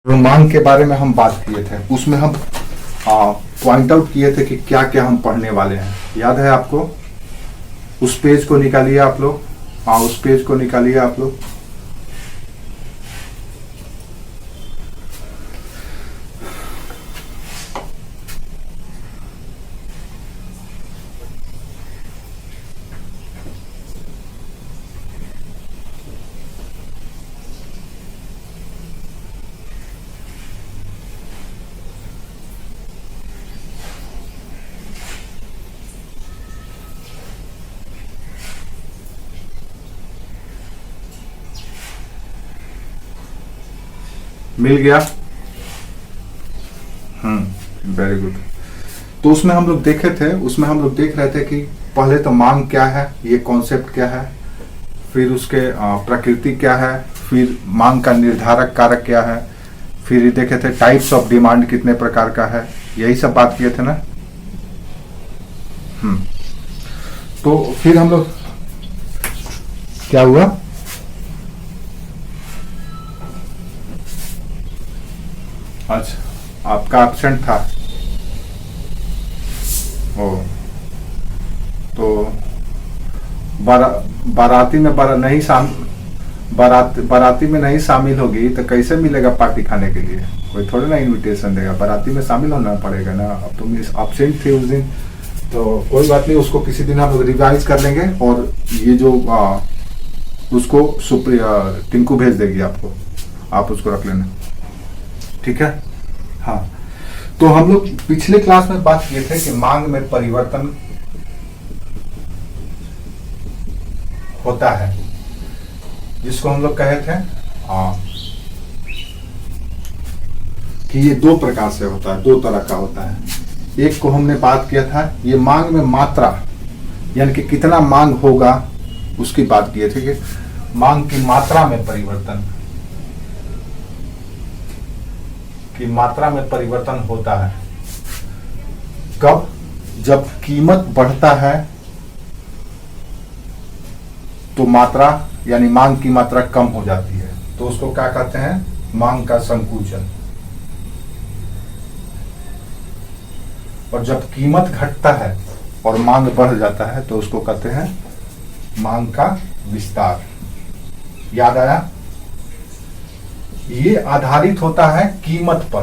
जो मांग के बारे में हम बात किए थे उसमें हम पॉइंट आउट किए थे कि क्या क्या हम पढ़ने वाले हैं। याद है आपको? उस पेज को निकालिए आप लोग। हाँ, उस पेज को निकालिए आप लोग। मिल गया? Very good. तो उसमें हम लोग देखे थे, उसमें हम लोग देख रहे थे कि पहले तो मांग क्या है, ये कॉन्सेप्ट क्या है, फिर उसके प्रकृति क्या है, फिर मांग का निर्धारक कारक क्या है, फिर ये देखे थे टाइप्स ऑफ डिमांड कितने प्रकार का है, यही सब बात किए थे ना। तो फिर हम लोग क्या हुआ, अच्छा आपका एब्सेंट था। ओ तो बाराती में बाराती में नहीं शामिल होगी तो कैसे मिलेगा पार्टी खाने के लिए? कोई थोड़े ना इनविटेशन देगा, बाराती में शामिल होना पड़ेगा ना। अब तुम एब्सेंट थे उस दिन, तो कोई बात नहीं, उसको किसी दिन हम लोग रिवाइज कर लेंगे। और ये जो उसको टिंकू भेज देगी आपको, आप उसको रख लेना, ठीक है? हाँ, तो हम लोग पिछले क्लास में बात किए थे कि मांग में परिवर्तन होता है, जिसको हम लोग कहे थे कि ये दो प्रकार से होता है, दो तरह का होता है। एक को हमने बात किया था, ये मांग में मात्रा यानी कि कितना मांग होगा उसकी बात किए थे कि मांग की मात्रा में परिवर्तन, की मात्रा में परिवर्तन होता है। कब? जब कीमत बढ़ता है तो मात्रा यानी मांग की मात्रा कम हो जाती है, तो उसको क्या कहते हैं? मांग का संकुचन। और जब कीमत घटता है और मांग बढ़ जाता है तो उसको कहते हैं मांग का विस्तार। याद आया? ये आधारित होता है कीमत पर,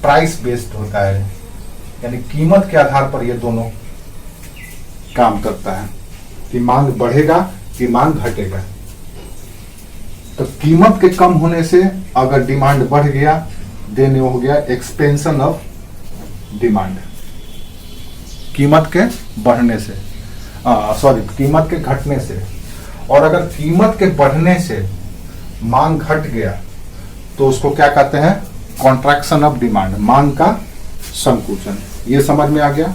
प्राइस बेस्ड होता है, यानी कीमत के आधार पर ये दोनों काम करता है कि मांग बढ़ेगा कि मांग घटेगा। तो कीमत के कम होने से अगर डिमांड बढ़ गया, देन हो गया एक्सपेंशन ऑफ डिमांड। कीमत के बढ़ने से, कीमत के घटने से। और अगर कीमत के बढ़ने से मांग घट गया तो उसको क्या कहते हैं? कॉन्ट्रैक्शन ऑफ डिमांड, मांग का संकुचन। ये समझ में आ गया?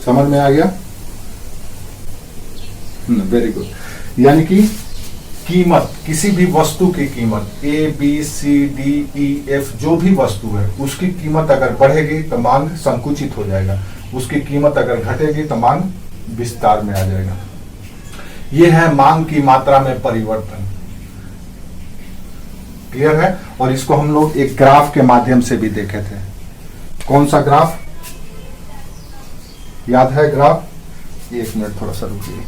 समझ में आ गया? Very good. यानी कि कीमत, किसी भी वस्तु की कीमत, ABCDEF जो भी वस्तु है उसकी कीमत अगर बढ़ेगी तो मांग संकुचित हो जाएगा, उसकी कीमत अगर घटेगी तो मांग विस्तार में आ जाएगा। यह है मांग की मात्रा में परिवर्तन। क्लियर है? और इसको हम लोग एक ग्राफ के माध्यम से भी देखे थे। कौन सा ग्राफ याद है? ग्राफ, एक मिनट थोड़ा सा रुकिए।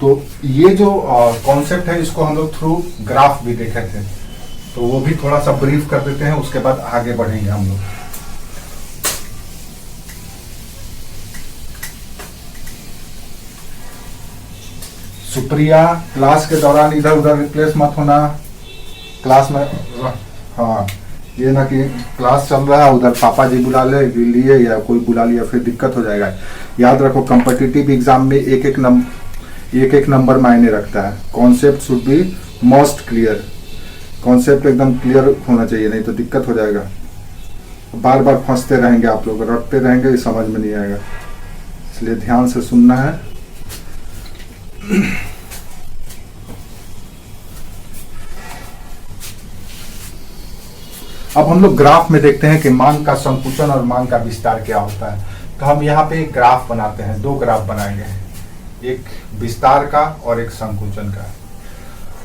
तो ये जो कॉन्सेप्ट है इसको हम लोग थ्रू ग्राफ भी देखे थे, तो वो भी थोड़ा सा ब्रीफ कर देते हैं, उसके बाद आगे बढ़ेंगे हम लोग। सुप्रिया, क्लास के दौरान इधर उधर रिप्लेस मत होना। क्लास में हाँ, ये ना कि क्लास चल रहा है उधर पापा जी बुला लिए या कोई बुला लिया, फिर दिक्कत हो जाएगा। याद रखो, कॉम्पिटिटिव एग्जाम में एक एक नंबर मायने रखता है। Concept should be most clear, concept एकदम क्लियर होना चाहिए, नहीं तो दिक्कत हो जाएगा। बार बार फंसते रहेंगे, आप लोग रटते रहेंगे, ये समझ में नहीं आएगा, इसलिए ध्यान से सुनना है। अब हम लोग ग्राफ में देखते हैं कि मांग का संकुचन और मांग का विस्तार क्या होता है। तो हम यहाँ पे एक ग्राफ बनाते हैं, दो ग्राफ बनाएंगे, एक विस्तार का और एक संकुचन का।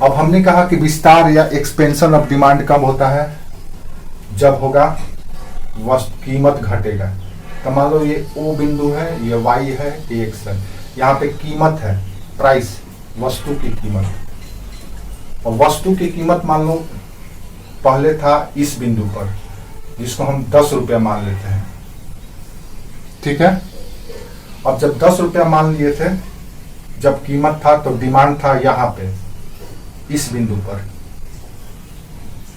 अब हमने कहा कि विस्तार या एक्सपेंशन ऑफ डिमांड कब होता है, जब होगा वस्तु कीमत घटेगा। तो मान लो ये O बिंदु है, ये Y है, ये X है, यहाँ पे कीमत है, प्राइस, वस्तु की कीमत। और वस्तु की कीमत मान लो पहले था इस बिंदु पर, जिसको हम 10 रुपया मान लेते हैं, ठीक है। अब जब 10 रुपया मान लिए थे, जब कीमत था तो डिमांड था यहाँ पे इस बिंदु पर,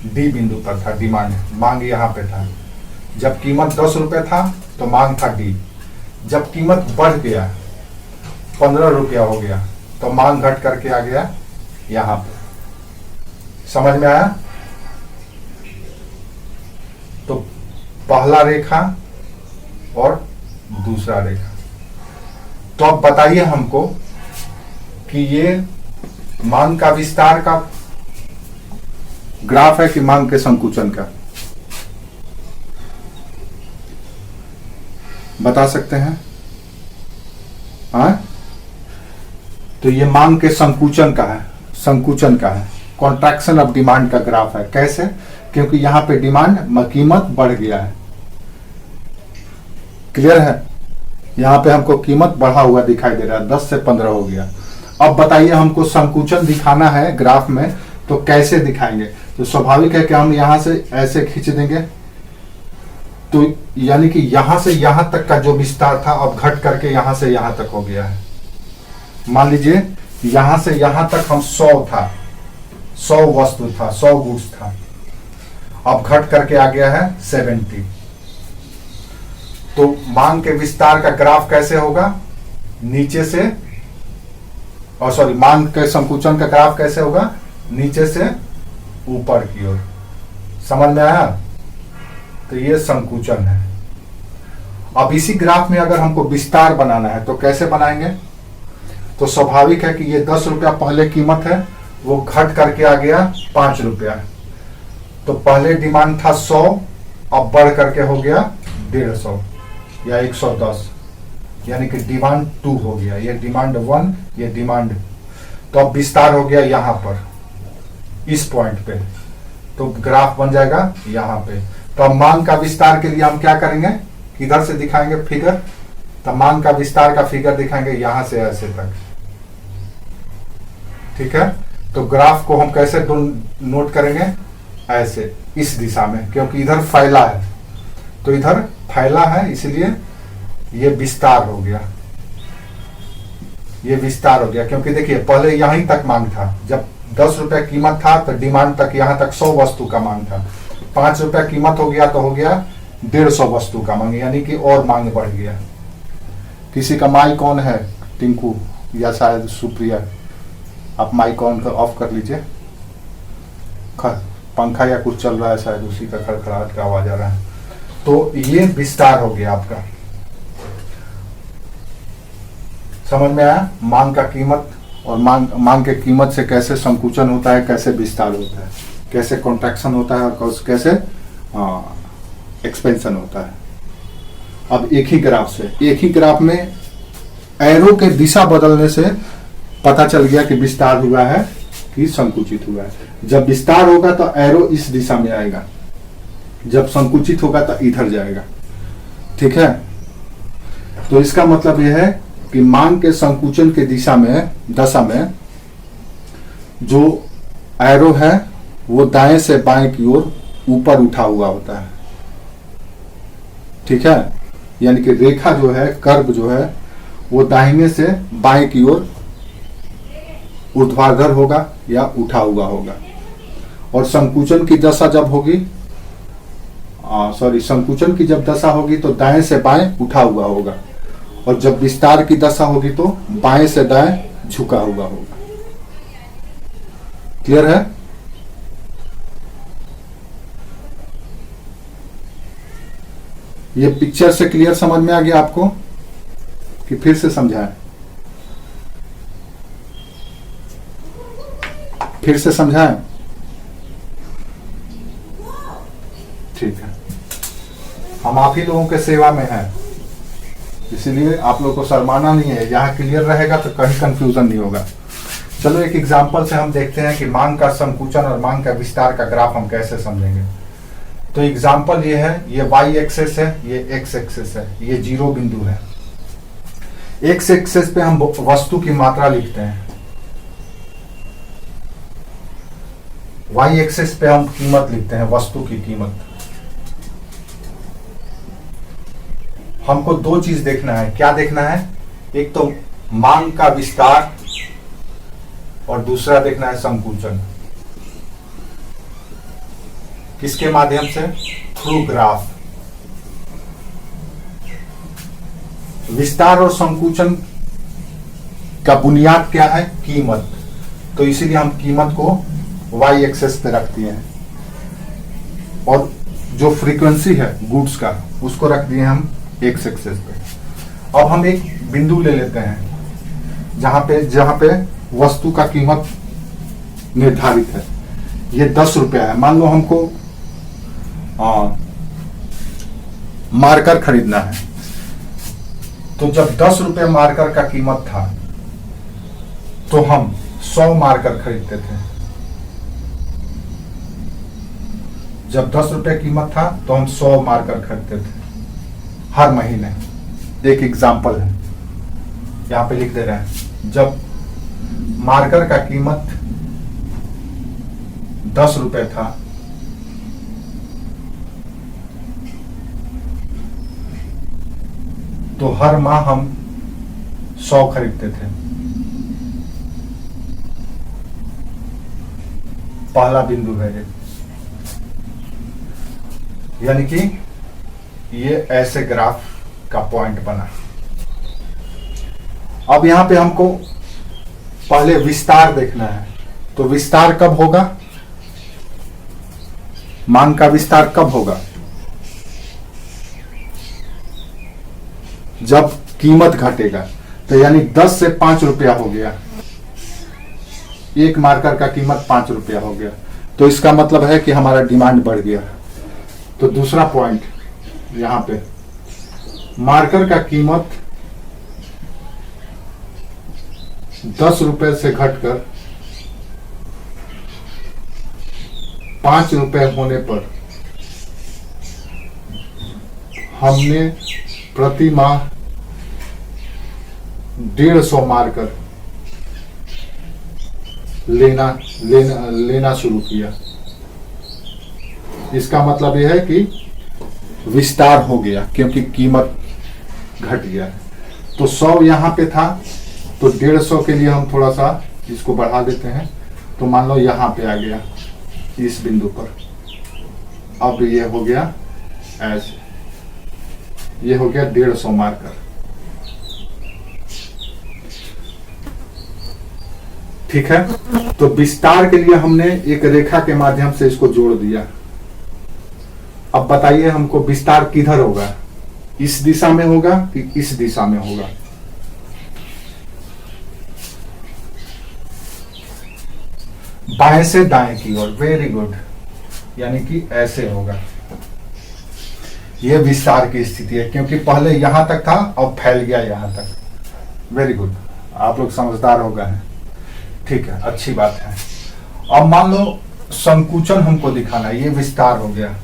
डी बिंदु पर था डिमांड, मांग यहाँ पे था। जब कीमत 10 रुपये था तो मांग था डी। जब कीमत बढ़ गया 15 रुपया हो गया तो मांग घट करके आ गया यहाँ पे। समझ में आया? तो पहला रेखा और दूसरा रेखा। तो अब बताइए हमको कि ये मांग का विस्तार का ग्राफ है कि मांग के संकुचन का, बता सकते हैं? हाँ, तो ये मांग के संकुचन का है, संकुचन का है, कॉन्ट्रैक्शन ऑफ डिमांड का ग्राफ है। कैसे? क्योंकि यहां पे डिमांड, कीमत बढ़ गया है। क्लियर है? यहां पे हमको कीमत बढ़ा हुआ दिखाई दे रहा है, 10 से 15 हो गया। अब बताइए हमको संकुचन दिखाना है ग्राफ में, तो कैसे दिखाएंगे? तो स्वाभाविक है कि हम यहां से ऐसे खींच देंगे, तो यानी कि यहां से यहां तक का जो विस्तार था अब घट करके यहां से यहां तक हो गया है। मान लीजिए यहां से यहां तक हम 100 था, 100 वस्तु था, 100 गुड्स था, अब घट करके आ गया है 70। तो मांग के विस्तार का ग्राफ कैसे होगा? नीचे से, और सॉरी, मांग के संकुचन का ग्राफ कैसे होगा? नीचे से ऊपर की ओर। समझ में आया? तो ये संकुचन है। अब इसी ग्राफ में अगर हमको विस्तार बनाना है तो कैसे बनाएंगे? तो स्वाभाविक है कि ये 10 रुपया पहले कीमत है, वो घट करके आ गया 5 रुपया। तो पहले डिमांड था 100, अब बढ़ करके हो गया 150 या 110, यानी कि डिमांड 2 हो गया। ये डिमांड 1, ये डिमांड। तो अब विस्तार हो गया यहाँ पर, इस पॉइंट पे, तो ग्राफ बन जाएगा यहाँ पे। तो अब मांग का विस्तार के लिए हम क्या करेंगे? किधर से दिखाएंगे फिगर? तो मांग का विस्तार का फिगर दिखाएंगे यहां से ऐसे तक, ठीक है। तो ग्राफ को हम कैसे नोट करेंगे? ऐसे, इस दिशा में, क्योंकि इधर फैला है, तो इधर फैला है, इसलिए ये विस्तार हो गया, ये विस्तार हो गया। क्योंकि देखिए पहले यहीं तक मांग था, जब 10 रुपया कीमत था तो डिमांड तक, यहां तक 100 वस्तु का मांग था। 5 रुपया कीमत हो गया तो हो गया 150 वस्तु का मांग, यानी कि और मांग बढ़ गया। किसी का माइक ऑन है? टिंकू या शायद सुप्रिया, आप माइक ऑन कर, ऑफ कर लीजिए। पंखा या कुछ चल रहा है शायद, उसी का खड़खड़ाहट का आवाज आ रहा है। तो ये विस्तार हो गया आपका। समझ में आया? मांग का कीमत और मांग के कीमत से कैसे संकुचन होता है, कैसे विस्तार होता है, कैसे कॉन्ट्रैक्शन होता है और कैसे एक्सपेंशन होता है। अब एक ही ग्राफ से, एक ही ग्राफ में एरो के दिशा बदलने से पता चल गया कि विस्तार हुआ है कि संकुचित हुआ है। जब विस्तार होगा तो एरो इस दिशा में आएगा, जब संकुचित होगा तो इधर जाएगा, ठीक है। तो इसका मतलब यह है कि मांग के संकुचन के दशा में जो एरो है वो दाएं से बाएं की ओर ऊपर उठा हुआ होता है, ठीक है। यानी कि रेखा जो है, कर्व जो है, वो दाहिने से बाएं की ओर ऊर्ध्वाधर होगा या उठा हुआ होगा। और संकुचन की दशा जब होगी, संकुचन की जब दशा होगी तो दाएं से बाएं उठा हुआ होगा, और जब विस्तार की दशा होगी तो बाएं से दाएं झुका हुआ होगा। क्लियर है? ये पिक्चर से क्लियर समझ में आ गया आपको कि फिर से समझाएं? फिर से समझाएं? ठीक है, हम आप ही लोगों के सेवा में हैं, इसीलिए आप लोगों को शर्माना नहीं है। यहाँ क्लियर रहेगा तो कहीं कंफ्यूजन नहीं होगा। चलो एक एग्जांपल से हम देखते हैं कि मांग का संकुचन और मांग का विस्तार का ग्राफ हम कैसे समझेंगे। तो एग्जांपल ये है, ये y एक्सेस है, ये x एक्सेस है, ये जीरो बिंदु है। x एक्सेस पे हम वस्तु की मात्रा लिखते हैं, y एक्सेस पे हम कीमत लिखते हैं, वस्तु की कीमत। हमको दो चीज देखना है। क्या देखना है? एक तो मांग का विस्तार और दूसरा देखना है संकुचन। किसके माध्यम से? Through graph. विस्तार और संकुचन का बुनियाद क्या है? कीमत। तो इसीलिए हम कीमत को y एक्सेस पे रख दिए हैं और जो फ्रीक्वेंसी है गुड्स का उसको रख दिए हम x एक्सेस पे। अब हम एक बिंदु ले लेते हैं जहां पे वस्तु का कीमत निर्धारित है। ये 10 रुपया है। मान लो हमको मार्कर खरीदना है, तो जब 10 रुपये मार्कर का कीमत था तो हम 100 मार्कर खरीदते थे। जब 10 रुपये कीमत था तो हम 100 मार्कर खरीदते थे हर महीने। एक एग्जाम्पल है, यहां पे लिख दे रहे हैं। जब मार्कर का कीमत 10 रुपये था तो हर माह हम 100 खरीदते थे। पहला बिंदु है ये, यानी कि ये ऐसे ग्राफ का पॉइंट बना। अब यहां पे हमको पहले विस्तार देखना है। तो विस्तार कब होगा? मांग का विस्तार कब होगा? जब कीमत घटेगा। तो यानी 10 से 5 रुपया हो गया, एक मार्कर का कीमत 5 रुपया हो गया, तो इसका मतलब है कि हमारा डिमांड बढ़ गया। तो दूसरा पॉइंट यहां पे, मार्कर का कीमत 10 रुपए से घटकर 5 रुपए होने पर हमने प्रति माह 150 मार्कर लेना शुरू किया। इसका मतलब यह है कि विस्तार हो गया क्योंकि कीमत घट गया। तो 100 यहां पे था तो 150 के लिए हम थोड़ा सा इसको बढ़ा देते हैं। तो मान लो यहां पे आ गया इस बिंदु पर। अब ये हो गया ऐसे, ये हो गया 150 मार्कर। ठीक है, तो विस्तार के लिए हमने एक रेखा के माध्यम से इसको जोड़ दिया। अब बताइए हमको विस्तार किधर होगा? इस दिशा में होगा कि इस दिशा में होगा? बाएं से दाएं की ओर। वेरी गुड, यानी कि ऐसे होगा। यह विस्तार की स्थिति है क्योंकि पहले यहां तक था अब फैल गया यहां तक। वेरी गुड, आप लोग समझदार हो गए हैं। ठीक है, अच्छी बात है। अब मान लो संकुचन हमको दिखाना है, ये विस्तार हो गया।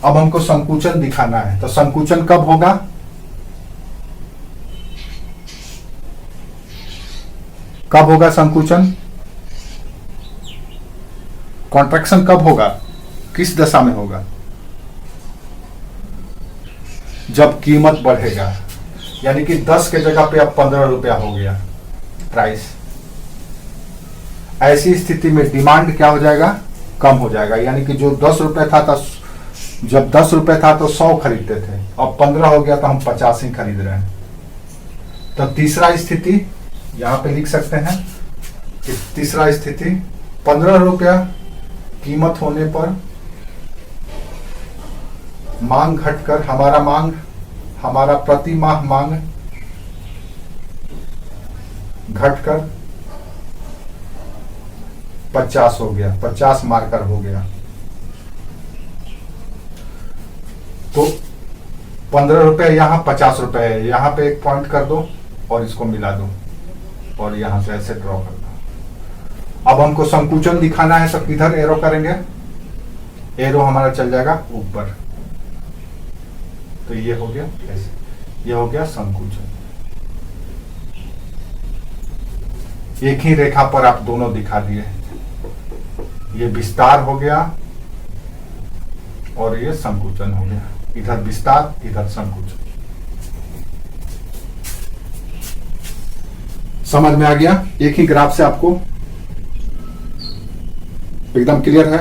अब हमको संकुचन दिखाना है, तो संकुचन कब होगा? कब होगा संकुचन? कॉन्ट्रैक्शन कब होगा? किस दशा में होगा? जब कीमत बढ़ेगा, यानी कि 10 के जगह पे अब 15 रुपया हो गया प्राइस। ऐसी स्थिति में डिमांड क्या हो जाएगा? कम हो जाएगा। यानी कि जो 10 रुपए था जब 10 रुपए था तो 100 खरीदते थे, अब 15 हो गया तो हम 50 ही खरीद रहे हैं। तो तीसरा स्थिति यहां पे लिख सकते हैं कि तीसरा स्थिति 15 रुपया कीमत होने पर मांग घटकर हमारा प्रति माह मांग घटकर 50 हो गया, 50 मार्कर हो गया। तो 15 रुपए यहाँ, 50 रुपए है, यहाँ पे एक पॉइंट कर दो और इसको मिला दो और यहां से ऐसे ड्रॉ कर दो। अब हमको संकुचन दिखाना है, सब किधर एरो करेंगे, एरो हमारा चल जाएगा ऊपर। तो ये हो गया ऐसे, ये हो गया संकुचन। एक ही रेखा पर आप दोनों दिखा दिए, ये विस्तार हो गया और ये संकुचन हो गया। इधर विस्तार, इधर संकुचन। समझ में आ गया? एक ही ग्राफ से आपको एकदम क्लियर है,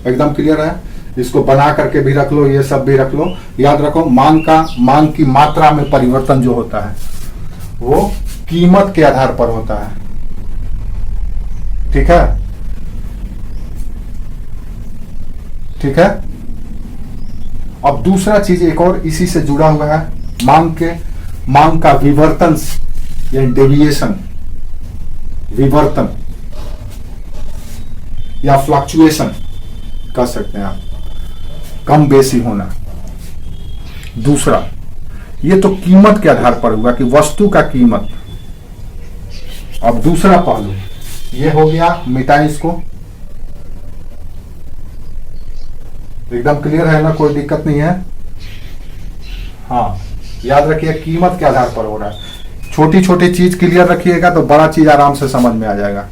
एकदम क्लियर है। इसको बना करके भी रख लो, ये सब भी रख लो। याद रखो, मांग की मात्रा में परिवर्तन जो होता है वो कीमत के आधार पर होता है। ठीक है, ठीक है। अब दूसरा चीज एक और इसी से जुड़ा हुआ है, मांग का विवर्तन या डेविएशन, विवर्तन या फ्लक्चुएशन कह सकते हैं आप, कम बेसी होना। दूसरा, ये तो कीमत के आधार पर हुआ कि वस्तु का कीमत। अब दूसरा पहलू ये हो गया, मिटाएं इसको। एकदम क्लियर है ना, कोई दिक्कत नहीं है। हाँ, याद रखिए कीमत के आधार पर हो रहा है। छोटी छोटी चीज क्लियर रखिएगा तो बड़ा चीज आराम से समझ में आ जाएगा।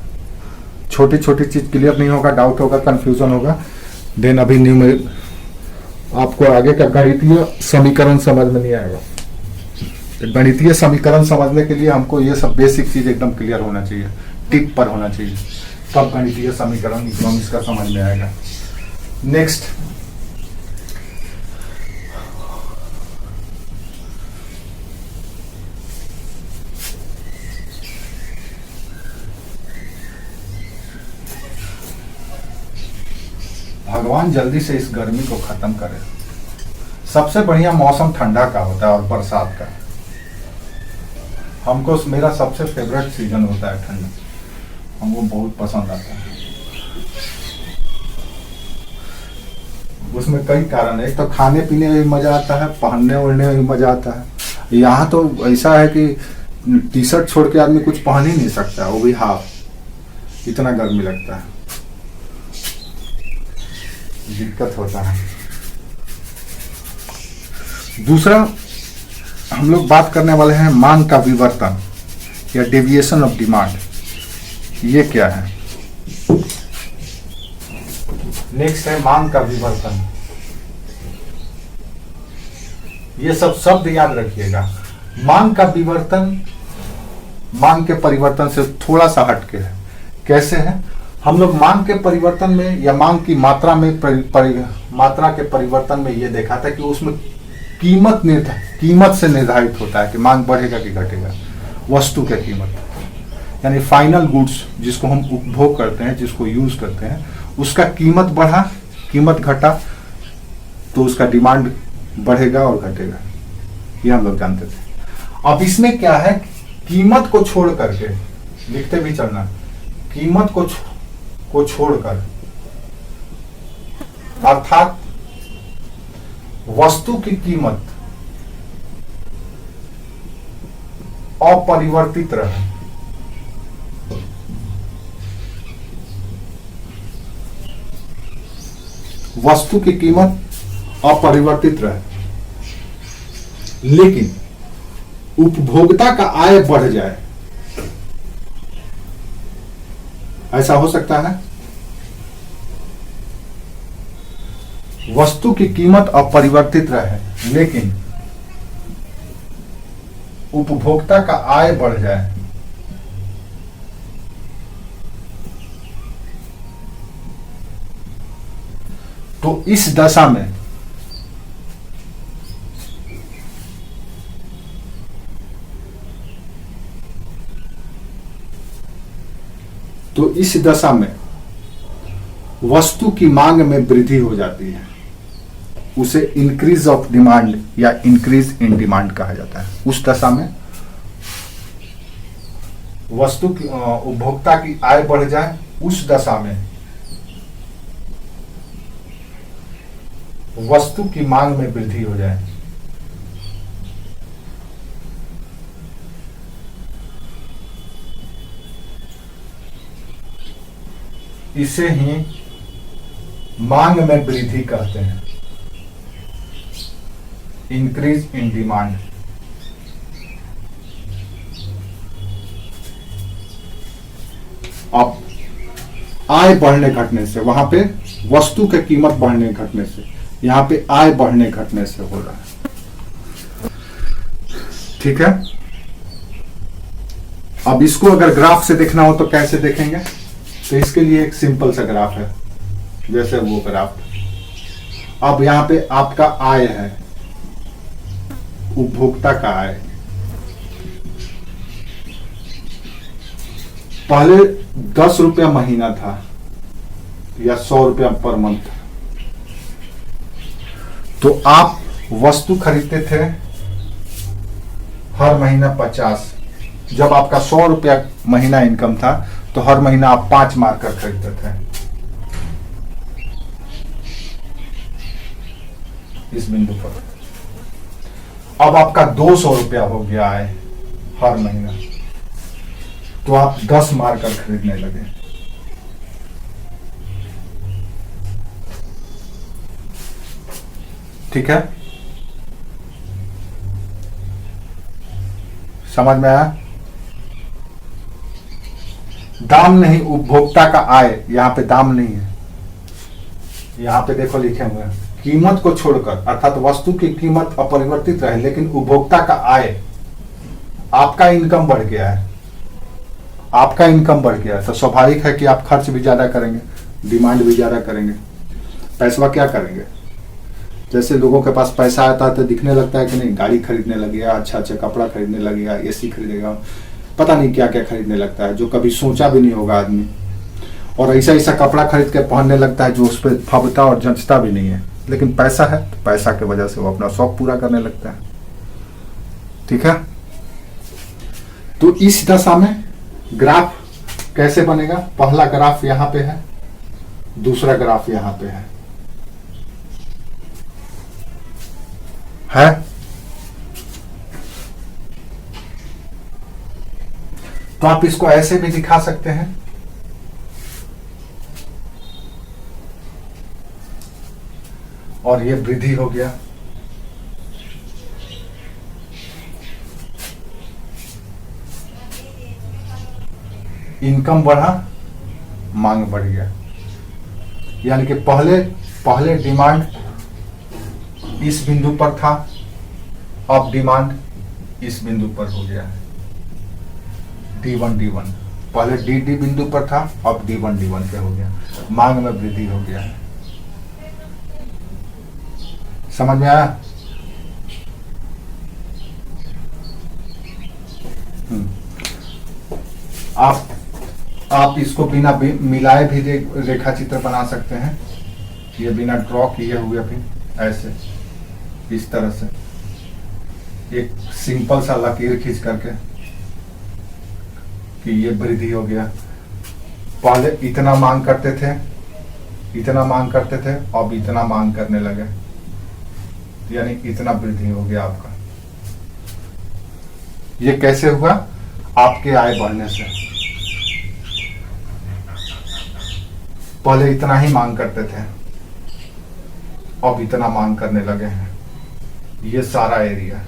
छोटी छोटी चीज क्लियर नहीं होगा, डाउट होगा, कंफ्यूजन होगा, देन अभी न्यू में आपको आगे का गणितीय समीकरण समझ में नहीं आएगा। गणितीय समीकरण समझने के लिए हमको ये सब बेसिक चीज एकदम क्लियर होना चाहिए, टिप पर होना चाहिए, तब गणितीय समीकरण इकोनॉमिक्स का समझ में आएगा। नेक्स्ट, भगवान जल्दी से इस गर्मी को खत्म करे। सबसे बढ़िया मौसम ठंडा का होता है और बरसात का। हमको मेरा सबसे फेवरेट सीजन होता है ठंड, हमको बहुत पसंद आता है। उसमें कई कारण है, एक तो खाने पीने में भी मजा आता है, पहनने ओढ़ने में भी मजा आता है। यहाँ तो ऐसा है कि टी शर्ट छोड़ के आदमी कुछ पहन ही नहीं सकता, वो भी हाफ, इतना गर्मी लगता है, दिक्कत होता है। दूसरा हम लोग बात करने वाले हैं मांग का विवर्तन या डेविएशन ऑफ डिमांड। ये क्या है? नेक्स्ट है मांग का विवर्तन। ये सब शब्द याद रखिएगा। मांग का विवर्तन मांग के परिवर्तन से थोड़ा सा हटके है। कैसे है? हम लोग मांग के परिवर्तन में या मांग की मात्रा में मात्रा के परिवर्तन में ये देखा था कि उसमें कीमत से निर्धारित होता है कि मांग बढ़ेगा कि घटेगा। वस्तु की कीमत यानी फाइनल गुड्स जिसको हम उपभोग करते हैं, जिसको यूज करते हैं, उसका कीमत बढ़ा, कीमत घटा तो उसका डिमांड बढ़ेगा और घटेगा। ये हम लोग जानते थे। अब इसमें क्या है, कीमत को छोड़ करके लिखते भी चलना, कीमत को छोड़कर, अर्थात वस्तु की कीमत अपरिवर्तित रहे, वस्तु की कीमत अपरिवर्तित रहे, लेकिन उपभोक्ता का आय बढ़ जाए। ऐसा हो सकता है? वस्तु की कीमत अपरिवर्तित रहे लेकिन उपभोक्ता का आय बढ़ जाए। तो इस दशा में वस्तु की मांग में वृद्धि हो जाती है। उसे इंक्रीज ऑफ डिमांड या इंक्रीज इन डिमांड कहा जाता है। उस दशा में वस्तु की उपभोक्ता की आय बढ़ जाए, उस दशा में वस्तु की मांग में वृद्धि हो जाए। इसे ही मांग में वृद्धि कहते हैं, इंक्रीज इन डिमांड। अब आय बढ़ने घटने से, वहां पे वस्तु की कीमत बढ़ने घटने से, यहां पे आय बढ़ने घटने से हो रहा है। ठीक है, अब इसको अगर ग्राफ से देखना हो तो कैसे देखेंगे? तो इसके लिए एक सिंपल सा ग्राफ है, जैसे वो ग्राफ। अब यहां पे आपका आय है, उपभोक्ता का आय। पहले 10 रुपया महीना था या 100 रुपया पर मंथ, तो आप वस्तु खरीदते थे हर महीना 50। जब आपका 100 रुपया महीना इनकम था तो हर महीना आप 5 मार्कर खरीदते थे। इस बिंदु पर अब आपका 200 रुपया हो गया है हर महीना, तो आप 10 मार्कर खरीदने लगे। ठीक है, समझ में आया? दाम नहीं, उपभोक्ता का आय, यहां पे दाम नहीं है। यहां पे देखो लिखे हुए हैं, कीमत को छोड़कर, अर्थात वस्तु की कीमत अपरिवर्तित रहे लेकिन उपभोक्ता का आय, आपका इनकम बढ़ गया है, आपका इनकम बढ़ गया है, तो स्वाभाविक है कि आप खर्च भी ज्यादा करेंगे, डिमांड भी ज्यादा करेंगे। पैसा क्या करेंगे? जैसे लोगों के पास पैसा आता है तो दिखने लगता है कि नहीं, गाड़ी खरीदने लगेगा, अच्छा अच्छा कपड़ा खरीदने लगेगा, एसी खरीदेगा, पता नहीं क्या क्या खरीदने लगता है जो कभी सोचा भी नहीं होगा आदमी। और ऐसा ऐसा कपड़ा खरीद के पहनने लगता है जो उस पर फबता और जंचता भी नहीं है, लेकिन पैसा है तो पैसा की वजह से वो अपना शौक पूरा करने लगता है। ठीक है, तो इस दशा में ग्राफ कैसे बनेगा? पहला ग्राफ यहां पे है, दूसरा ग्राफ यहां पे है। तो आप इसको ऐसे भी दिखा सकते हैं, और ये वृद्धि हो गया, इनकम बढ़ा, मांग बढ़ गया। यानी कि पहले डिमांड इस बिंदु पर था, अब डिमांड इस बिंदु पर हो गया है, D1 पहले D बिंदु पर था, अब D1 पे हो गया, मांग में वृद्धि हो गया है। समझ में आया? आप इसको बिना मिलाए भी रेखा चित्र बना सकते हैं। ये बिना ड्रॉ किए हुए भी ऐसे, इस तरह से एक सिंपल सा लकीर खींच करके कि ये वृद्धि हो गया। पहले इतना मांग करते थे, अब इतना मांग करने लगे, यानी इतना वृद्धि हो गया आपका। ये कैसे हुआ? आपके आय बढ़ने से। पहले इतना ही मांग करते थे, अब इतना मांग करने लगे हैं। ये सारा एरिया,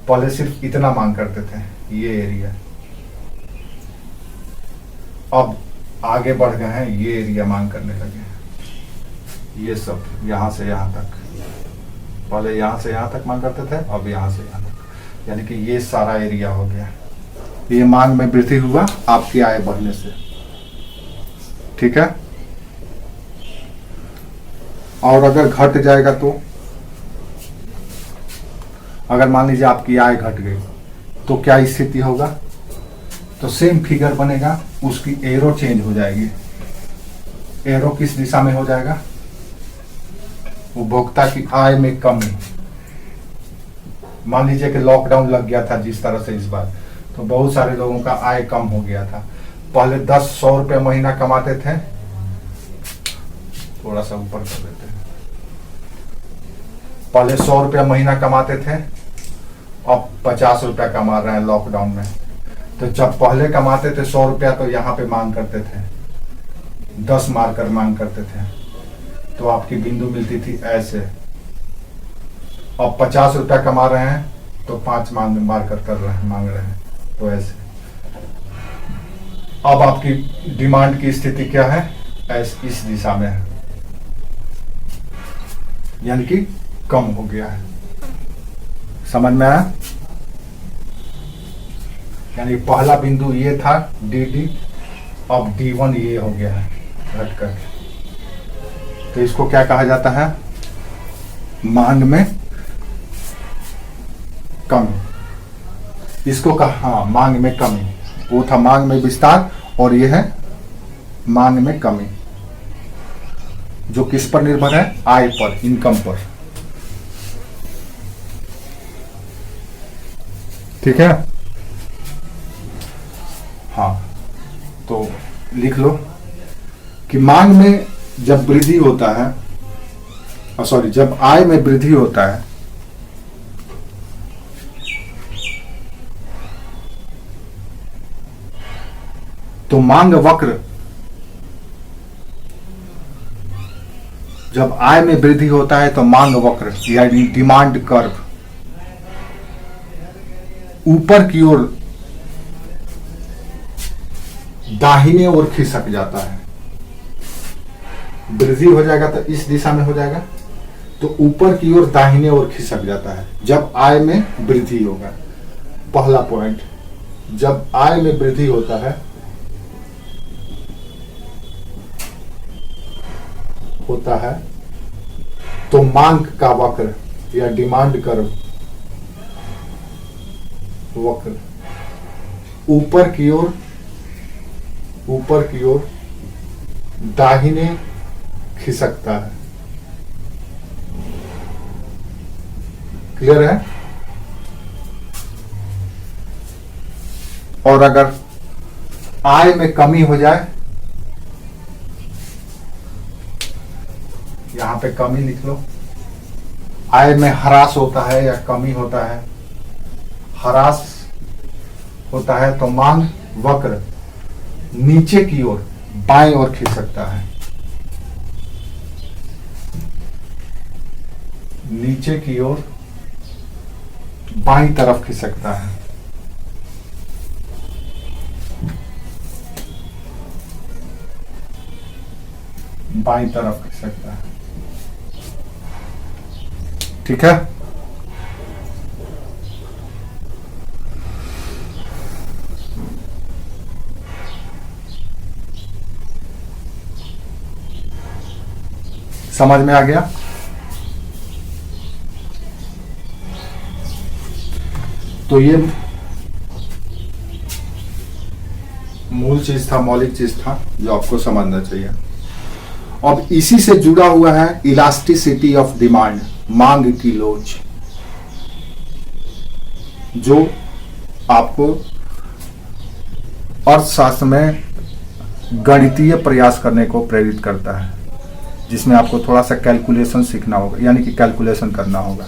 पहले सिर्फ इतना मांग करते थे, ये एरिया, अब आगे बढ़ गए हैं, ये एरिया मांग करने लगे हैं। ये सब यहां से यहां तक, पहले यहां से यहां तक मांग करते थे, अब यहां से यहां तक, यानी कि ये सारा एरिया हो गया। ये मांग में वृद्धि हुआ आपकी आय बढ़ने से। ठीक है, और अगर घट जाएगा तो, अगर मान लीजिए आपकी आय घट गई तो क्या स्थिति होगा? तो सेम फिगर बनेगा, उसकी एरो चेंज हो जाएगी। एरो किस दिशा में हो जाएगा? उपभोक्ता की आय में कमी। मान लीजिए कि लॉकडाउन लग गया था जिस तरह से इस बार, तो बहुत सारे लोगों का आय कम हो गया था। पहले 100 रुपये महीना कमाते थे, थोड़ा सा ऊपर कर देते हैं, पहले 100 रुपया महीना कमाते थे, अब 50 रुपया कमा रहे हैं लॉकडाउन में। तो जब पहले कमाते थे 100 रुपया तो यहाँ पे मांग करते थे, 10 मारकर मांग करते थे, तो आपकी बिंदु मिलती थी ऐसे। अब 50 रुपया कमा रहे हैं तो 5 मारकर कर रहे हैं, मांग रहे हैं, तो ऐसे। अब आपकी डिमांड की स्थिति क्या है, इस दिशा में है, यानी कि कम हो गया है। समझ में आया? यानी पहला बिंदु ये था डी, अब D1 ये हो गया है घटकर। तो इसको क्या कहा जाता है, मांग में कमी। इसको कहा, हाँ, मांग में कमी। वो था मांग में विस्तार और ये है मांग में कमी, जो किस पर निर्भर है, आय पर, इनकम पर। ठीक है? हाँ, तो लिख लो कि मांग में जब वृद्धि होता है, जब आय में वृद्धि होता है तो मांग वक्र, जब आय में वृद्धि होता है तो मांग वक्र यानी डिमांड कर्व ऊपर की ओर दाहिने ओर खिसक जाता है। वृद्धि हो जाएगा तो इस दिशा में हो जाएगा, तो ऊपर की ओर दाहिने ओर खिसक जाता है जब आय में वृद्धि होगा। पहला पॉइंट, जब आय में वृद्धि होता है तो मांग का वक्र या डिमांड कर्व वक्र ऊपर की ओर दाहिने खिसकता है। क्लियर है? और अगर आय में कमी हो जाए, यहां पे कमी लिख लो, आय में ह्रास होता है या कमी होता है, ह्रास होता है तो मांग वक्र नीचे की ओर बाएं ओर खिसकता है, नीचे की ओर बाईं तरफ खिसकता है। बाईं तरफ खिसकता है। ठीक है? समझ में आ गया? तो ये मूल चीज था, मौलिक चीज था जो आपको समझना चाहिए। अब इसी से जुड़ा हुआ है इलास्टिसिटी ऑफ डिमांड, मांग की लोच, जो आपको अर्थशास्त्र में गणितीय प्रयास करने को प्रेरित करता है, जिसमें आपको थोड़ा सा कैलकुलेशन सीखना होगा, यानी कि कैलकुलेशन करना होगा,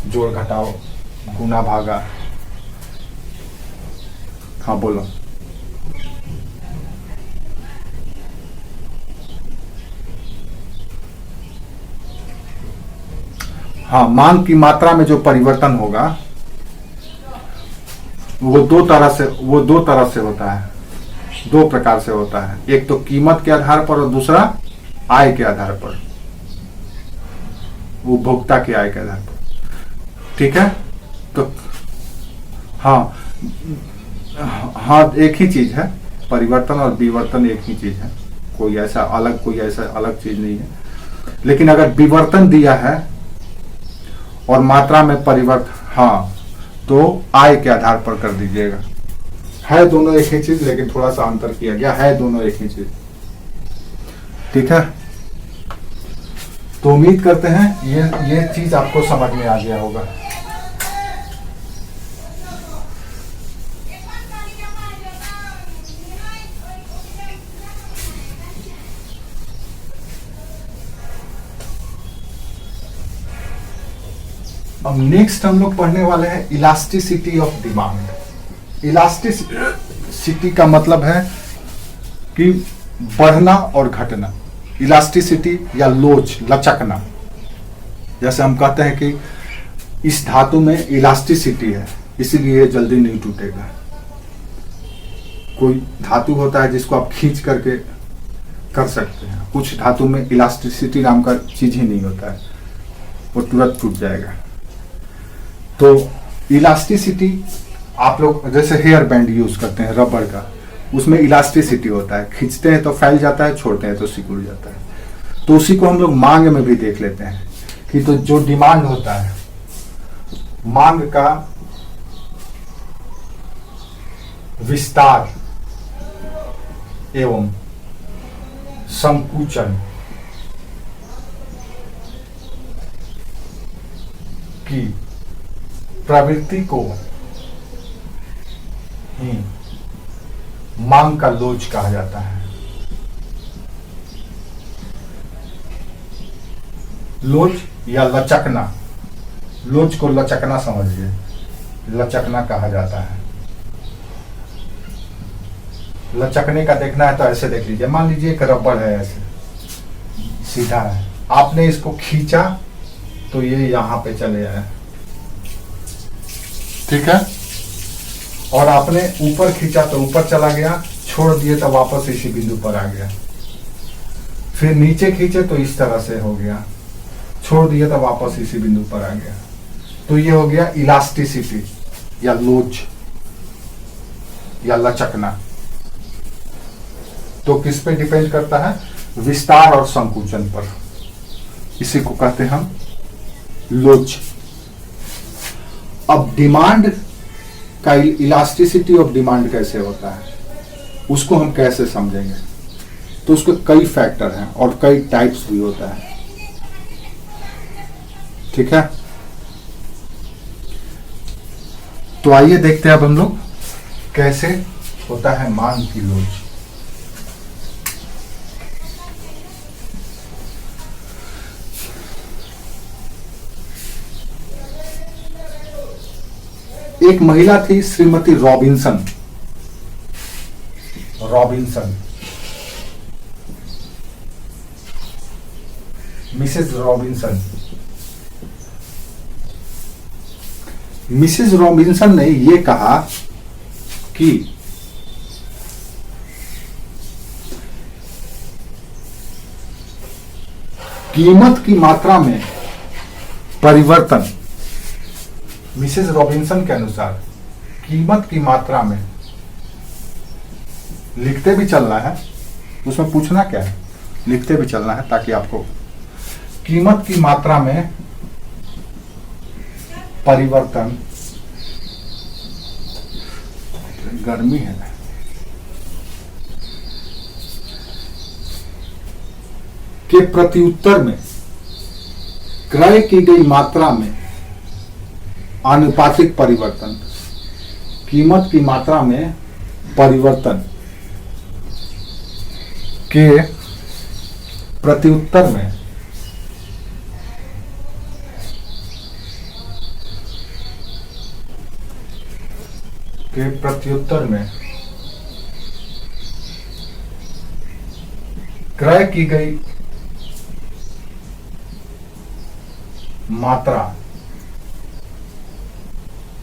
जोड़ घटाओ, गुना भागा। हाँ बोलो। हाँ, मांग की मात्रा में जो परिवर्तन होगा वो दो तरह से होता है, दो प्रकार से होता है। एक तो कीमत के आधार पर और दूसरा आय के आधार पर, उपभोक्ता के आय के आधार पर। ठीक है? तो हाँ, एक ही चीज है, परिवर्तन और विवर्तन एक ही चीज है, कोई ऐसा अलग चीज नहीं है। लेकिन अगर विवर्तन दिया है और मात्रा में परिवर्तन, हाँ, तो आय के आधार पर कर दीजिएगा। है दोनों एक ही चीज, लेकिन थोड़ा सा अंतर किया गया है, दोनों एक ही चीज। ठीक है? तो उम्मीद करते हैं ये चीज आपको समझ में आ गया होगा। अब नेक्स्ट हम लोग पढ़ने वाले हैं इलास्टिसिटी ऑफ डिमांड। इलास्टिसिटी का मतलब है कि बढ़ना और घटना। इलास्टिसिटी या लोच, लचकना। जैसे हम कहते हैं कि इस धातु में इलास्टिसिटी है, इसीलिए ये जल्दी नहीं टूटेगा। कोई धातु होता है जिसको आप खींच करके कर सकते हैं, कुछ धातु में इलास्टिसिटी नाम का चीज ही नहीं होता है, वो तुरंत टूट जाएगा। तो इलास्टिसिटी आप लोग जैसे हेयर बैंड यूज करते हैं रबड़ का, उसमें इलास्टिसिटी होता है, खींचते हैं तो फैल जाता है, छोड़ते हैं तो सिकुड़ जाता है। तो उसी को हम लोग मांग में भी देख लेते हैं कि तो जो डिमांड होता है, मांग का विस्तार एवं संकुचन की प्रवृत्ति को ही मांग का लोच कहा जाता है। लोच या लचकना, लोच को लचकना समझिए, लचकना कहा जाता है। लचकने का देखना है तो ऐसे देख लीजिए, मान लीजिए एक रबड़ है, ऐसे सीधा है, आपने इसको खींचा तो ये यहां पे चले आए, ठीक है, और आपने ऊपर खींचा तो ऊपर चला गया, छोड़ दिए तो वापस इसी बिंदु पर आ गया। फिर नीचे खींचे तो इस तरह से हो गया, छोड़ दिए तो वापस इसी बिंदु पर आ गया। तो ये हो गया इलास्टिसिटी या लोच या लचकना। तो किस पे डिपेंड करता है? विस्तार और संकुचन पर। इसी को कहते हैं हम लोच। अब डिमांड का इलास्टिसिटी ऑफ डिमांड कैसे होता है, उसको हम कैसे समझेंगे? तो उसके कई फैक्टर हैं और कई टाइप्स भी होता है, ठीक है। तो आइए देखते हैं अब हम लोग कैसे होता है मांग की लोच। एक महिला थी Shrimati Robinson, Mrs Robinson. Mrs Robinson ने यह कहा कि कीमत की मात्रा में परिवर्तन, मिसेस रॉबिन्सन के अनुसार कीमत की मात्रा में, लिखते भी चलना है, उसमें पूछना क्या है, लिखते भी चलना है ताकि आपको, कीमत की मात्रा में परिवर्तन, गर्मी है, के प्रत्युत्तर में क्रय की गई मात्रा में आनुपातिक परिवर्तन, कीमत की मात्रा में परिवर्तन के प्रत्युत्तर में क्रय की गई मात्रा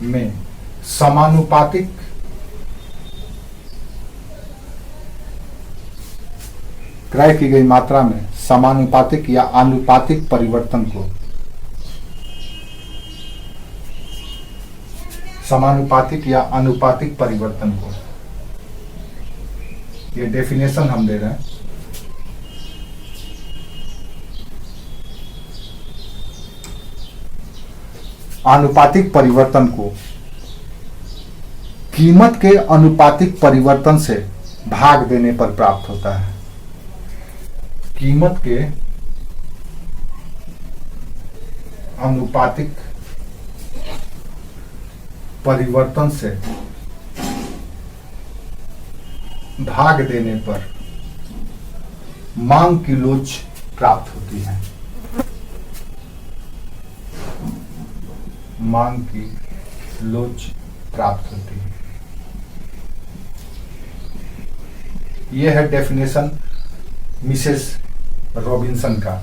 में समानुपातिक क्रय की गई मात्रा में समानुपातिक या आनुपातिक परिवर्तन को, समानुपातिक या अनुपातिक परिवर्तन को, ये डेफिनेशन हम दे रहे हैं। आनुपातिक परिवर्तन को कीमत के अनुपातिक परिवर्तन से भाग देने पर प्राप्त होता है। कीमत के अनुपातिक परिवर्तन से भाग देने पर मांग की लोच प्राप्त होती है। मांग की लोच प्राप्त होती है। यह है डेफिनेशन मिसेस रॉबिन्सन का।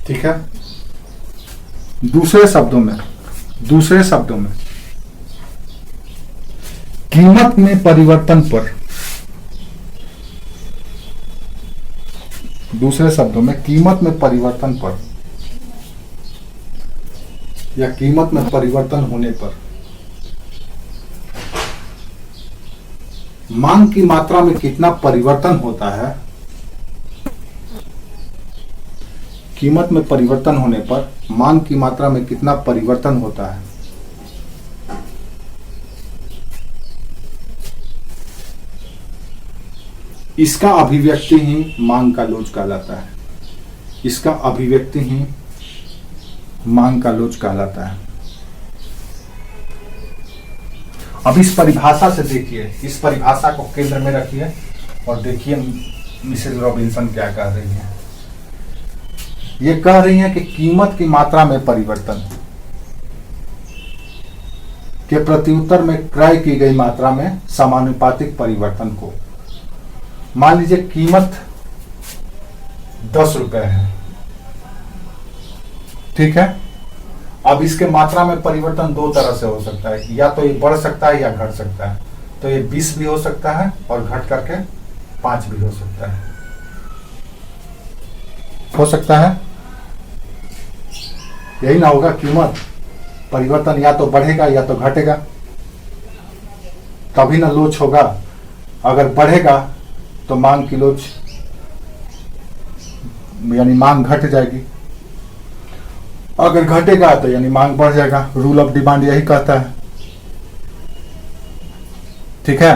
ठीक है। दूसरे शब्दों में कीमत में परिवर्तन पर, दूसरे शब्दों में कीमत में परिवर्तन पर या कीमत में परिवर्तन होने पर मांग की मात्रा में कितना परिवर्तन होता है, कीमत में परिवर्तन होने पर मांग की मात्रा में कितना परिवर्तन होता है, इसका अभिव्यक्ति ही मांग का लोच कहलाता है। इसका अभिव्यक्ति ही मांग का लोच कहलाता है। अब इस परिभाषा से देखिए, इस परिभाषा को केंद्र में रखिए और देखिए मिसेस रॉबिन्सन क्या कह रही है। ये कह रही है कि कीमत की मात्रा में परिवर्तन के प्रत्युत्तर में क्रय की गई मात्रा में समानुपातिक परिवर्तन को, मान लीजिए कीमत 10 रुपए है, ठीक है। अब इसके मात्रा में परिवर्तन दो तरह से हो सकता है, या तो ये बढ़ सकता है या घट सकता है। तो ये 20 भी हो सकता है और घट करके 5 भी हो सकता है, यही ना होगा। कीमत परिवर्तन या तो बढ़ेगा या तो घटेगा, तभी ना लोच होगा। अगर बढ़ेगा तो मांग की लोच यानी मांग घट जाएगी, अगर घटेगा तो यानी मांग बढ़ जाएगा। रूल ऑफ डिमांड यही कहता है, ठीक है।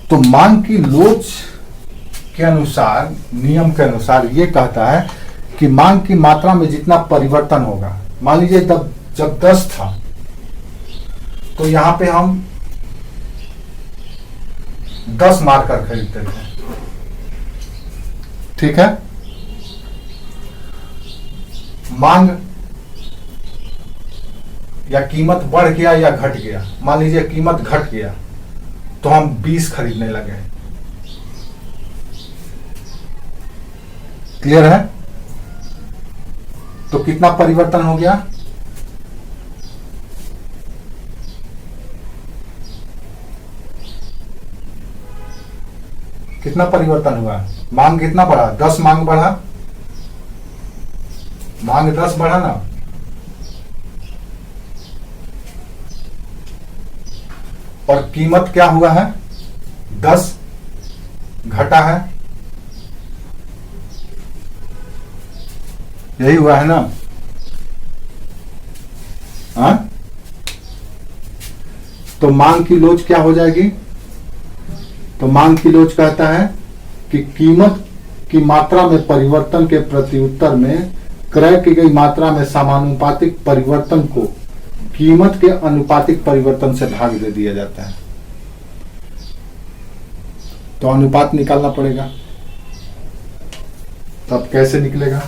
तो मांग की लोच के अनुसार, नियम के अनुसार ये कहता है कि मांग की मात्रा में जितना परिवर्तन होगा, मान लीजिए जब 10 था तो यहां पे हम 10 मार्कर खरीदते थे, ठीक है। मांग या कीमत बढ़ गया या घट गया, मान लीजिए कीमत घट गया तो हम 20 खरीदने लगे। क्लियर है? तो कितना परिवर्तन हो गया? कितना परिवर्तन हुआ? मांग कितना बढ़ा? 10 मांग बढ़ा, मांग 10 बढ़ा ना, और कीमत क्या हुआ है? 10 घटा है, यही हुआ है ना? हाँ, तो मांग की लोच क्या हो जाएगी? तो मांग की लोच कहता है कि कीमत की मात्रा में परिवर्तन के प्रत्युत्तर में क्रय की गई मात्रा में समानुपातिक परिवर्तन को कीमत के अनुपातिक परिवर्तन से भाग दे दिया जाता है। तो अनुपात निकालना पड़ेगा, तब कैसे निकलेगा?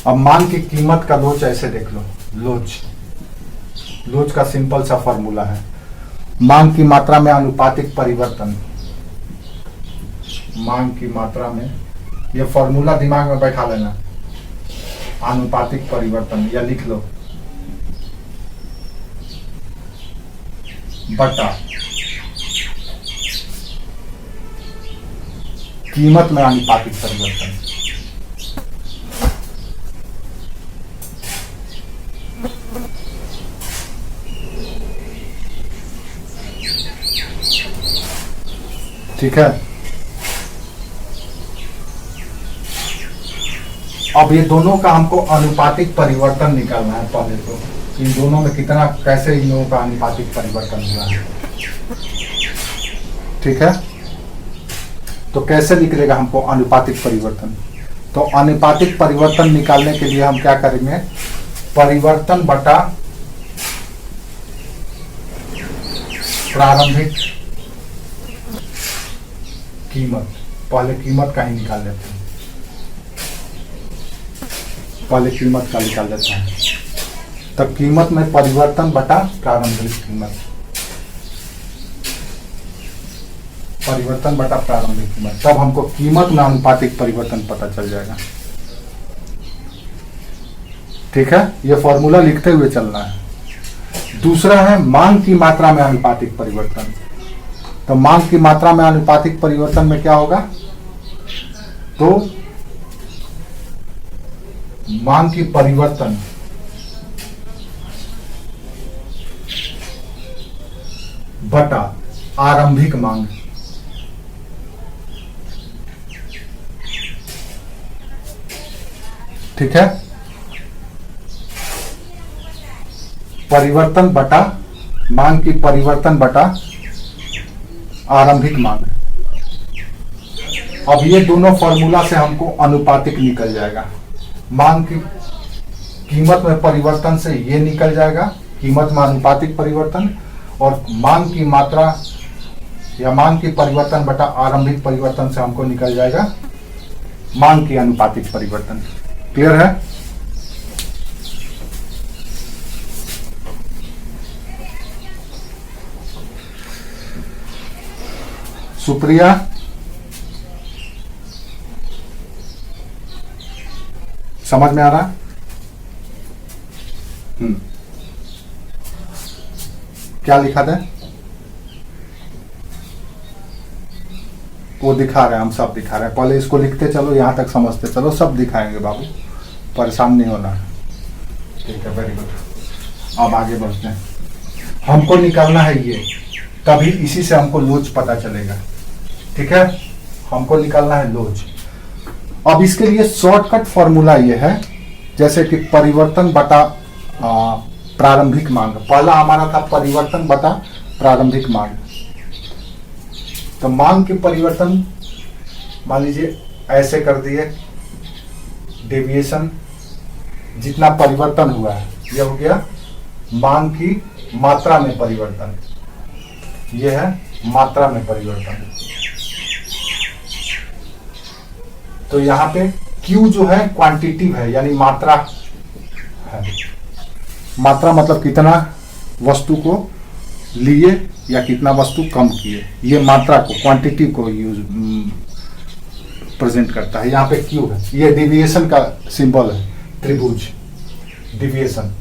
अब मांग की कीमत का लोच ऐसे देख लो। लोच का सिंपल सा फॉर्मूला है, मांग की मात्रा में अनुपातिक परिवर्तन। मांग की मात्रा में, यह फॉर्मूला दिमाग में बैठा लेना, अनुपातिक परिवर्तन, या लिख लो, बटा कीमत में अनुपातिक परिवर्तन। ठीक है। अब ये दोनों का हमको अनुपातिक परिवर्तन निकालना है। पहले तो इन दोनों में कितना, कैसे इन दोनों का अनुपातिक परिवर्तन हुआ है। ठीक है, तो कैसे निकलेगा हमको अनुपातिक परिवर्तन? तो अनुपातिक परिवर्तन निकालने के लिए हम क्या करेंगे, परिवर्तन बटा प्रारंभिक कीमत। पहले कीमत का ही निकाल लेते हैं, पहले कीमत का निकाल लेते हैं। तब कीमत में परिवर्तन बटा प्रारंभिक कीमत, परिवर्तन बटा प्रारंभिक कीमत, तब हमको कीमत में अनुपातिक परिवर्तन पता चल जाएगा। ठीक है, ये फॉर्मूला लिखते हुए चलना है। दूसरा है मांग की मात्रा में अनुपातिक परिवर्तन। तो मांग की मात्रा में अनुपातिक परिवर्तन में क्या होगा, तो मांग की परिवर्तन बटा आरंभिक मांग। ठीक है, परिवर्तन बटा मांग की परिवर्तन बटा आरंभिक मांग। अब ये दोनों फॉर्मूला से हमको अनुपातिक निकल जाएगा। मांग की कीमत में परिवर्तन से ये निकल जाएगा, कीमत में अनुपातिक परिवर्तन, और मांग की मात्रा या मांग की परिवर्तन बटा आरंभिक परिवर्तन से हमको निकल जाएगा मांग की अनुपातिक परिवर्तन। क्लियर है? सुप्रिया, समझ में आ रहा? क्या लिखा था? वो दिखा रहे हैं, हम सब दिखा रहे हैं। पहले इसको लिखते चलो, यहां तक समझते चलो, सब दिखाएंगे बाबू, परेशान नहीं होना। ठीक है, वेरी गुड। अब आगे बढ़ते हैं। हमको निकालना है ये, तभी इसी से हमको लोच पता चलेगा। ठीक है, हमको निकालना है लोच। अब इसके लिए शॉर्टकट फॉर्मूला ये है, जैसे कि परिवर्तन बटा प्रारंभिक मांग। पहला हमारा था परिवर्तन बटा प्रारंभिक मांग। तो मांग के परिवर्तन मान लीजिए ऐसे कर दिए, डेविएशन जितना परिवर्तन हुआ है यह हो गया मांग की मात्रा में परिवर्तन, यह है मात्रा में परिवर्तन। तो यहाँ पे Q जो है क्वांटिटिव है, यानी मात्रा है। मात्रा मतलब कितना वस्तु को लिए या कितना वस्तु कम किए, ये मात्रा को, क्वांटिटी को यूज प्रेजेंट करता है। यहाँ पे Q है, ये डिविएशन का सिंबल है, त्रिभुज डिविएशन।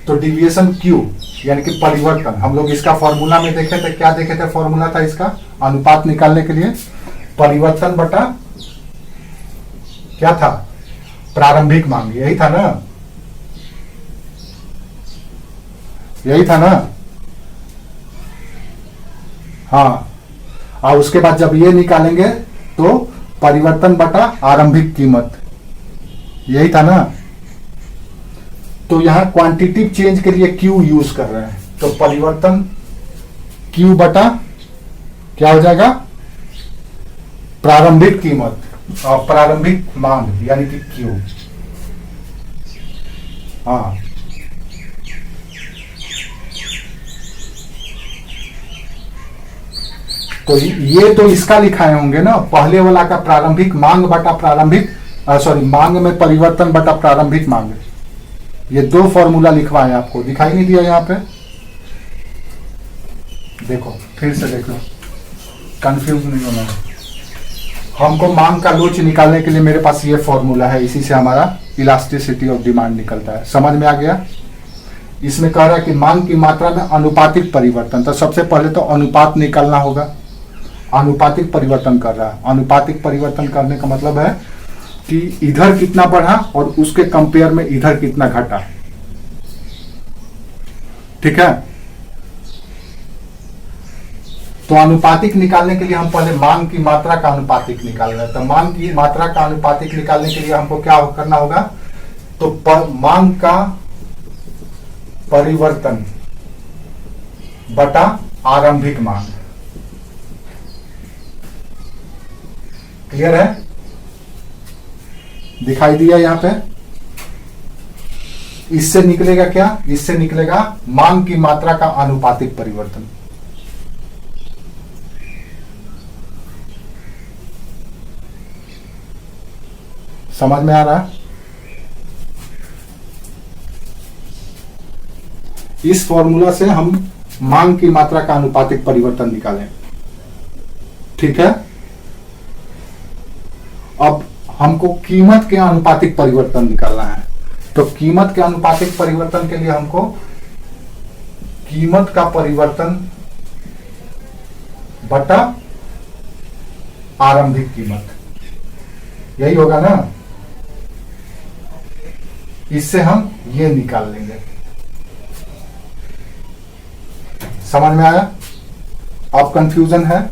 तो डिविएशन Q यानी कि परिवर्तन। हम लोग इसका फॉर्मूला में देखे थे, क्या देखे थे? फॉर्मूला था इसका अनुपात निकालने के लिए परिवर्तन बटा क्या था? प्रारंभिक मांग। यही था ना, यही था ना? हाँ। और उसके बाद जब ये निकालेंगे तो परिवर्तन बटा आरंभिक कीमत, यही था ना? तो यहां क्वांटिटिव चेंज के लिए Q यूज कर रहे हैं। तो परिवर्तन Q बटा क्या हो जाएगा? प्रारंभिक कीमत और प्रारंभिक मांग यानी कि Q। हाँ, तो ये तो इसका लिखाए होंगे ना, पहले वाला का प्रारंभिक मांग बटा प्रारंभिक मांग में परिवर्तन बटा प्रारंभिक मांग। ये दो फॉर्मूला लिखवाए आपको, दिखाई नहीं दिया यहाँ पे? देखो, फिर से देख लो, कंफ्यूज नहीं होना है। हमको मांग का लोच निकालने के लिए मेरे पास ये फॉर्मूला है, इसी से हमारा इलास्टिसिटी ऑफ डिमांड निकलता है। समझ में आ गया? इसमें कह रहा है कि मांग की मात्रा में अनुपातिक परिवर्तन। तो सबसे पहले तो अनुपात निकालना होगा। अनुपातिक परिवर्तन कर रहा है। अनुपातिक परिवर्तन करने का मतलब है कि इधर कितना बढ़ा और उसके कंपेयर में इधर कितना घटा। ठीक है? तो अनुपातिक निकालने के लिए हम पहले मांग की मात्रा का अनुपातिक निकाल रहे हैं। तो मांग की मात्रा का अनुपातिक निकालने के लिए हमको क्या करना होगा, तो मांग का परिवर्तन बटा आरंभिक मांग। क्लियर है? दिखाई दिया यहां पे? इससे निकलेगा क्या, इससे निकलेगा मांग की मात्रा का अनुपातिक परिवर्तन। समझ में आ रहा है? इस फॉर्मूला से हम मांग की मात्रा का अनुपातिक परिवर्तन निकालें। ठीक है? अब हमको कीमत के अनुपातिक परिवर्तन निकालना है। तो कीमत के अनुपातिक परिवर्तन के लिए हमको कीमत का परिवर्तन बटा आरंभिक कीमत, यही होगा ना। इससे हम ये निकाल लेंगे। समझ में आया? अब कंफ्यूजन है?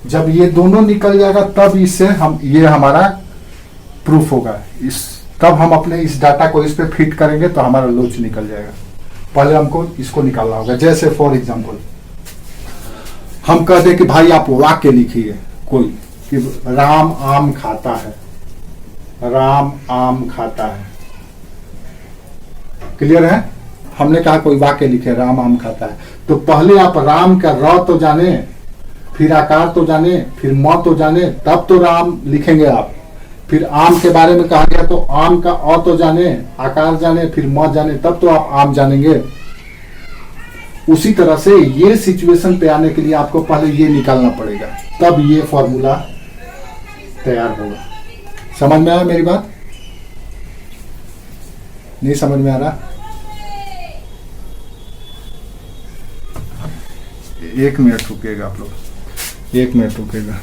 जब ये दोनों निकल जाएगा तब इससे हम, ये हमारा प्रूफ होगा। तब हम अपने इस डाटा को इस पे फिट करेंगे तो हमारा लोच निकल जाएगा। पहले हमको इसको निकालना होगा। जैसे फॉर एग्जांपल हम कह दें कि भाई आप वाक्य लिखिए कोई, कि राम आम खाता है, राम आम खाता है। क्लियर है? हमने कहा कोई वाक्य लिखे राम आम खाता है, तो पहले आप राम का र तो जाने, फिर आकार तो जाने, फिर म तो जाने, तब तो राम लिखेंगे आप। फिर आम के बारे में कहा गया तो आम का अ तो जाने, आकार जाने, फिर म जाने, तब तो आप आम जानेंगे। उसी तरह से ये सिचुएशन पे आने के लिए आपको पहले ये निकालना पड़ेगा, तब ये फॉर्मूला तैयार होगा। समझ में आया मेरी बात? नहीं समझ में आ रहा? एक मिनट रुकिएगा आप लोग, एक मिनट रुकिएगा।